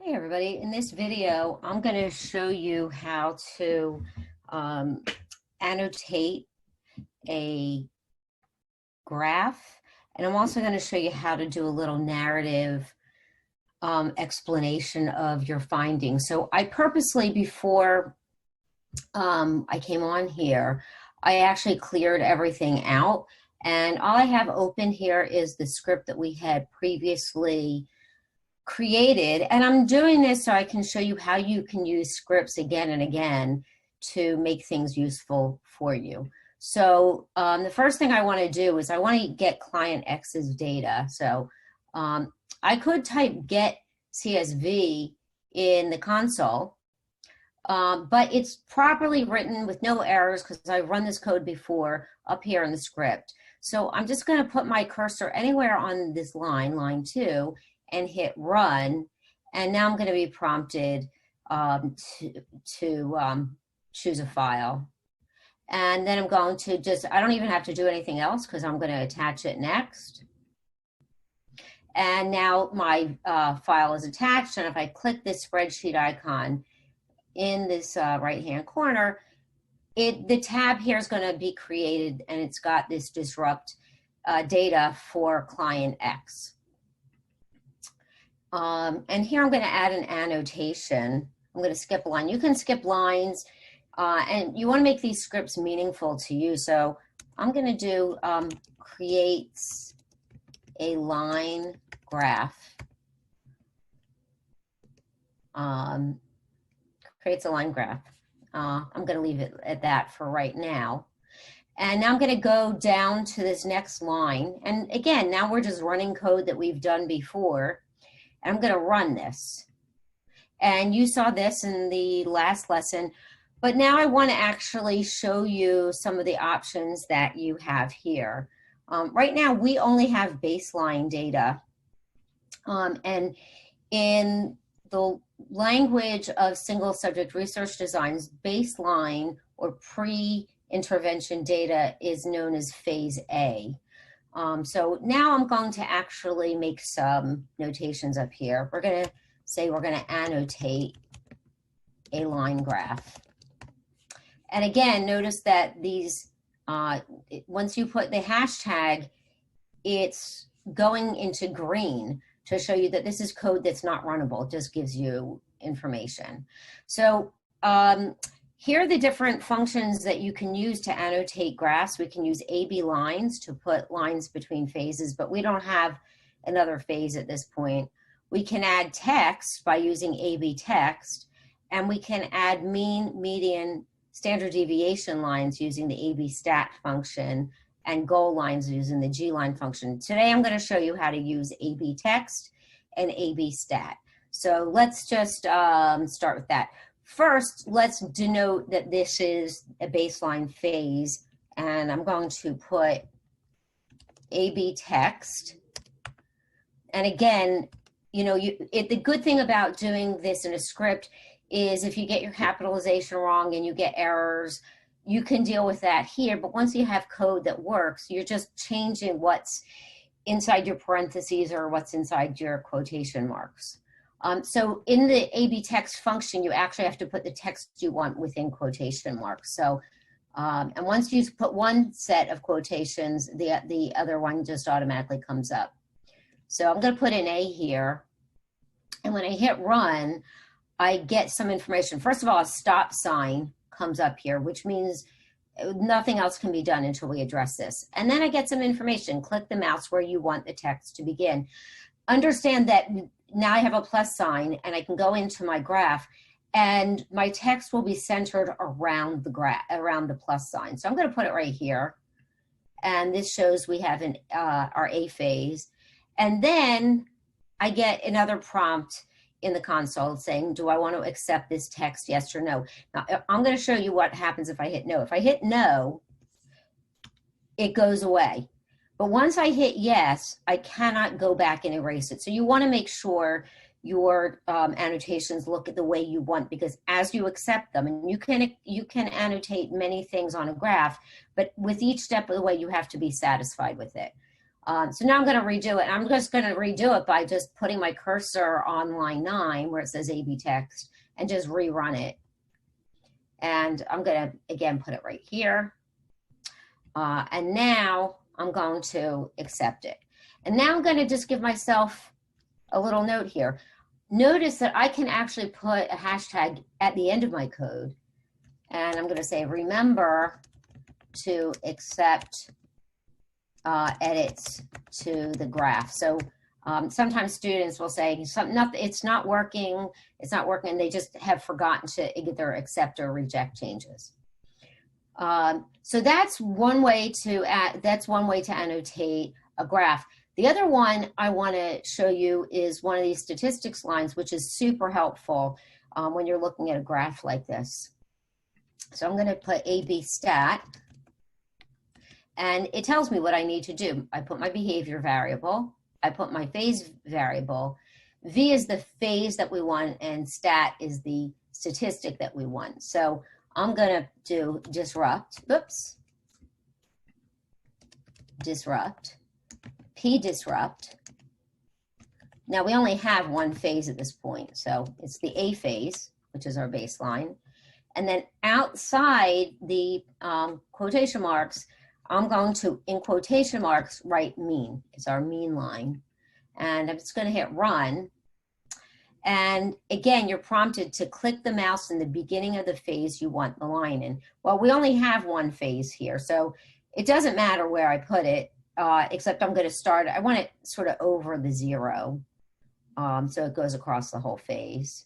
Hey everybody, in this video I'm going to show you how to annotate a graph, and I'm also going to show you how to do a little narrative explanation of your findings. So I purposely, before I came on here, I actually cleared everything out, and all I have open here is the script that we had previously created, and I'm doing this so I can show you how you can use scripts again and again to make things useful for you. So the first thing I want to do is I want to get client X's data. So I could type get CSV in the console, but it's properly written with no errors because I've run this code before up here in the script. So I'm just going to put my cursor anywhere on this line, line 2, and hit run, and now I'm going to be prompted to choose a file. And then I'm going to I don't even have to do anything else because I'm going to attach it next. And now my file is attached, and if I click this spreadsheet icon in this right-hand corner, the tab here is going to be created, and it's got this disrupt data for client X. And here I'm going to add an annotation. I'm going to skip a line. You can skip lines, and you want to make these scripts meaningful to you. So I'm going to do creates a line graph. Creates a line graph. I'm going to leave it at that for right now. And now I'm going to go down to this next line. And again, now we're just running code that we've done before. I'm going to run this. And you saw this in the last lesson, but now I want to actually show you some of the options that you have here. Right now, we only have baseline data. And in the language of single subject research designs, baseline or pre-intervention data is known as phase A. So now I'm going to actually make some notations up here. We're going to say we're going to annotate a line graph. And again, notice that these, once you put the hashtag, it's going into green to show you that this is code that's not runnable. It just gives you information. So here are the different functions that you can use to annotate graphs. We can use AB lines to put lines between phases, but we don't have another phase at this point. We can add text by using AB text, and we can add mean, median, standard deviation lines using the AB stat function, and goal lines using the G line function. Today I'm going to show you how to use AB text and AB stat. So let's just start with that. First, let's denote that this is a baseline phase, and I'm going to put AB text. And again, you know, the good thing about doing this in a script is if you get your capitalization wrong and you get errors, you can deal with that here. But once you have code that works, you're just changing what's inside your parentheses or what's inside your quotation marks. So in the AB text function, you actually have to put the text you want within quotation marks. So, and once you put one set of quotations, the other one just automatically comes up. So I'm going to put an A here. And when I hit run, I get some information. First of all, a stop sign comes up here, which means nothing else can be done until we address this. And then I get some information. Click the mouse where you want the text to begin. Understand that now I have a plus sign, and I can go into my graph, and my text will be centered around the graph, around the plus sign. So I'm going to put it right here, and this shows we have our A phase. And then I get another prompt in the console saying, do I want to accept this text, yes or no? Now, I'm going to show you what happens if I hit no. If I hit no, it goes away. But once I hit yes, I cannot go back and erase it. So you want to make sure your annotations look at the way you want, because as you accept them, and you can annotate many things on a graph, but with each step of the way, you have to be satisfied with it. So now I'm going to redo it. I'm just going to redo it by just putting my cursor on line 9 where it says AB text and just rerun it. And I'm going to, again, put it right here. And now I'm going to accept it. And now I'm going to just give myself a little note here. Notice that I can actually put a hashtag at the end of my code. And I'm going to say, remember to accept edits to the graph. So sometimes students will say, it's not working, and they just have forgotten to either accept or reject changes. So that's one way to annotate a graph. The other one I want to show you is one of these statistics lines, which is super helpful when you're looking at a graph like this. So I'm going to put AB stat, and it tells me what I need to do. I put my behavior variable, I put my phase variable. V is the phase that we want, and stat is the statistic that we want. So I'm going to do disrupt, disrupt, P disrupt. Now we only have one phase at this point, so it's the A phase, which is our baseline. And then outside the quotation marks, I'm going to, in quotation marks, write mean. It's our mean line. And I'm just going to hit run. And again, you're prompted to click the mouse in the beginning of the phase you want the line in. Well, we only have one phase here, so it doesn't matter where I put it, except I'm going to start, I want it sort of over the 0, so it goes across the whole phase.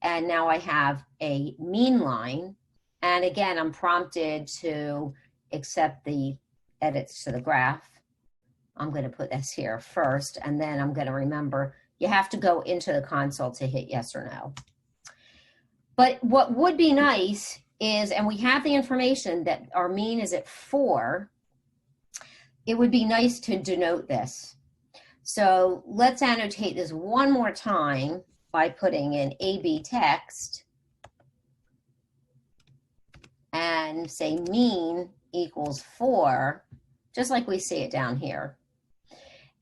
And now I have a mean line. And again, I'm prompted to accept the edits to the graph. I'm going to put this here first, and then I'm going to remember you have to go into the console to hit yes or no. But what would be nice is, and we have the information that our mean is at 4, it would be nice to denote this. So let's annotate this one more time by putting in AB text and say mean equals 4, just like we see it down here.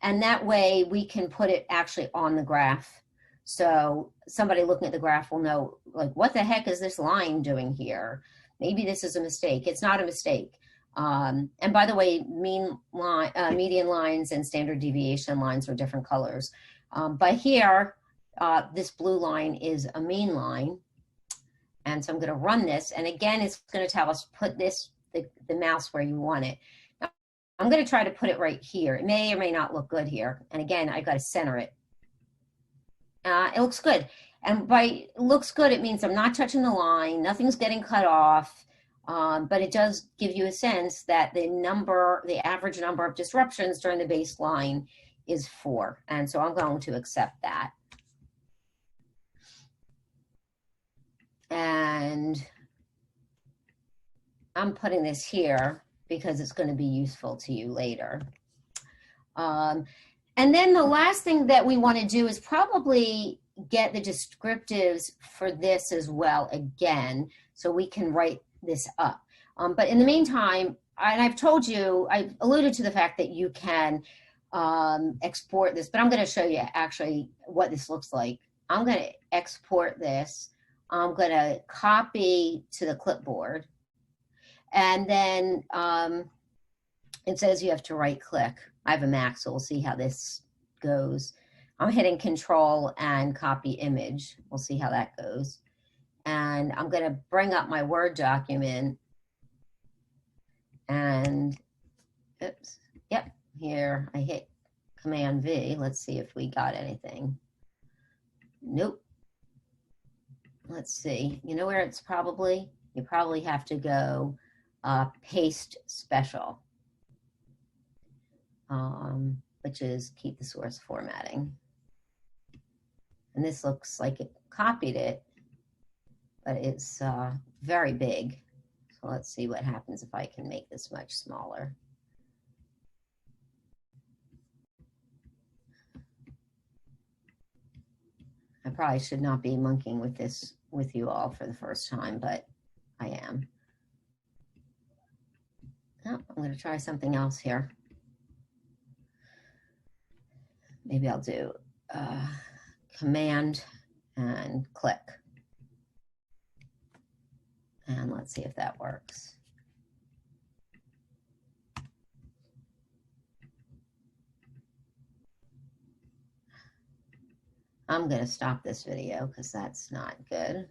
And that way we can put it actually on the graph. So somebody looking at the graph will know, like, what the heck is this line doing here? Maybe this is a mistake. It's not a mistake. And by the way, median lines and standard deviation lines are different colors. But here, this blue line is a mean line. And so I'm going to run this. And again, it's going to tell us put this, the mouse where you want it. Now, I'm going to try to put it right here. It may or may not look good here. And again, I got to center it. It looks good. And by looks good, it means I'm not touching the line. Nothing's getting cut off. But it does give you a sense that the average number of disruptions during the baseline is 4. And so I'm going to accept that. And I'm putting this here because it's going to be useful to you later. And then the last thing that we want to do is probably get the descriptives for this as well again, so we can write this up. But in the meantime, and I've told you, I've alluded to the fact that you can export this, but I'm going to show you actually what this looks like. I'm going to export this. I'm going to copy to the clipboard. And then it says you have to right click. I have a Mac, so we'll see how this goes. I'm hitting Control and copy image. We'll see how that goes. And I'm going to bring up my Word document. And, oops, yep, here I hit Command V. Let's see if we got anything. Nope. Let's see. You know where it's probably? You probably have to go paste special, which is keep the source formatting. And this looks like it copied it, but it's very big. So let's see what happens if I can make this much smaller. I probably should not be monkeying with this with you all for the first time, but I am. Oh, I'm going to try something else here. maybe I'll do Command and click. And let's see if that works. I'm going to stop this video because that's not good.